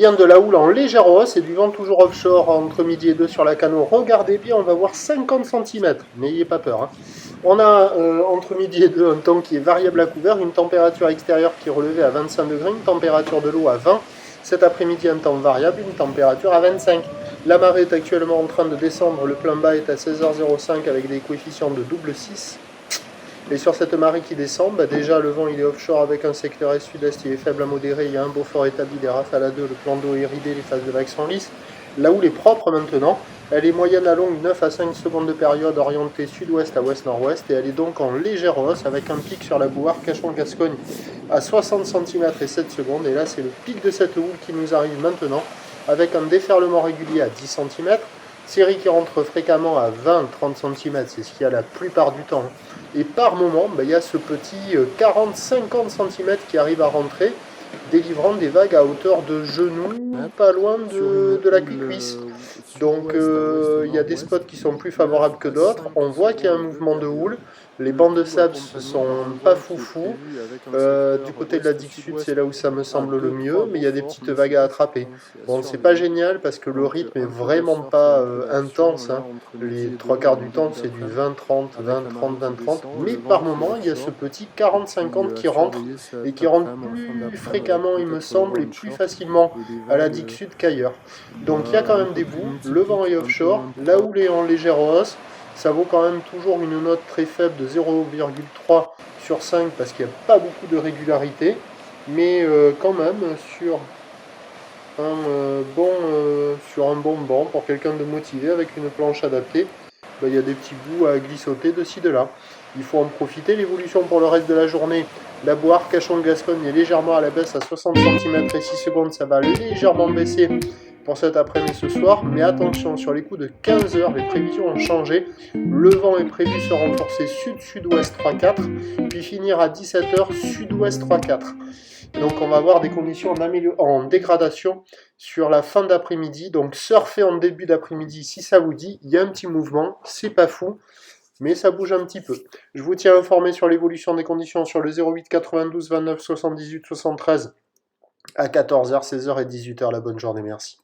bien de la houle en légère hausse et du vent toujours offshore entre midi et 2 sur la Cano. Regardez bien, on va voir 50 cm, n'ayez pas peur. Hein. On a entre midi et 2 un temps qui est variable à couvert, une température extérieure qui est relevée à 25 degrés, une température de l'eau à 20. Cet après-midi, un temps variable, une température à 25. La marée est actuellement en train de descendre, le plein bas est à 16h05 avec des coefficients de double 6. Et sur cette marée qui descend, déjà le vent il est offshore avec un secteur est-sud-est, il est faible à modéré, il y a un beau fort établi, des rafales à 2, le plan d'eau est ridé, les phases de vagues sont lisses. La houle est propre maintenant, elle est moyenne à longue 9 à 5 secondes de période orientée sud-ouest à ouest-nord-ouest et elle est donc en légère hausse avec un pic sur la bouard Cachon-Gascogne à 60 cm et 7 secondes. Et là c'est le pic de cette houle qui nous arrive maintenant avec un déferlement régulier à 10 cm. Série qui rentre fréquemment à 20-30 cm, c'est ce qu'il y a la plupart du temps. Et par moment, il y a ce petit 40-50 cm qui arrive à rentrer, délivrant des vagues à hauteur de genou, pas loin de la cuisse. Donc il y a des spots qui sont plus favorables que d'autres. On voit qu'il y a un mouvement de houle. Les bancs de sable ne sont pas foufou. Du côté de la digue sud, c'est là où ça me semble le mieux, mais il y a des petites vagues à attraper. Bon, c'est pas génial parce que le rythme est vraiment pas intense. Hein. Les trois quarts du temps, c'est du 20-30, 20-30, 20-30. Mais par moment, il y a ce petit 40-50 qui rentre et qui rentre plus fréquemment, il me semble, et plus facilement à la digue sud qu'ailleurs. Donc il y a quand même des bouts. Le vent est offshore, la houle est en légère hausse. Ça vaut quand même toujours une note très faible de 0,3 sur 5 parce qu'il n'y a pas beaucoup de régularité. Mais quand même, sur un bon banc, pour quelqu'un de motivé avec une planche adaptée, il y a des petits bouts à glissoter de ci de là. Il faut en profiter. L'évolution pour le reste de la journée, la Boire Cachon-Gascogne est légèrement à la baisse à 60 cm et 6 secondes. Ça va légèrement baisser pour cet après-midi ce soir, mais attention, sur les coups de 15 h, les prévisions ont changé. Le vent est prévu se renforcer sud-sud-ouest 3-4, puis finir à 17 h sud-ouest 3-4. Donc on va avoir des conditions en dégradation sur la fin d'après-midi. Donc surfer en début d'après-midi si ça vous dit. Il y a un petit mouvement, c'est pas fou, mais ça bouge un petit peu. Je vous tiens informé sur l'évolution des conditions sur le 08 92 29 78 73 à 14 h, 16 h et 18 h. La bonne journée, merci.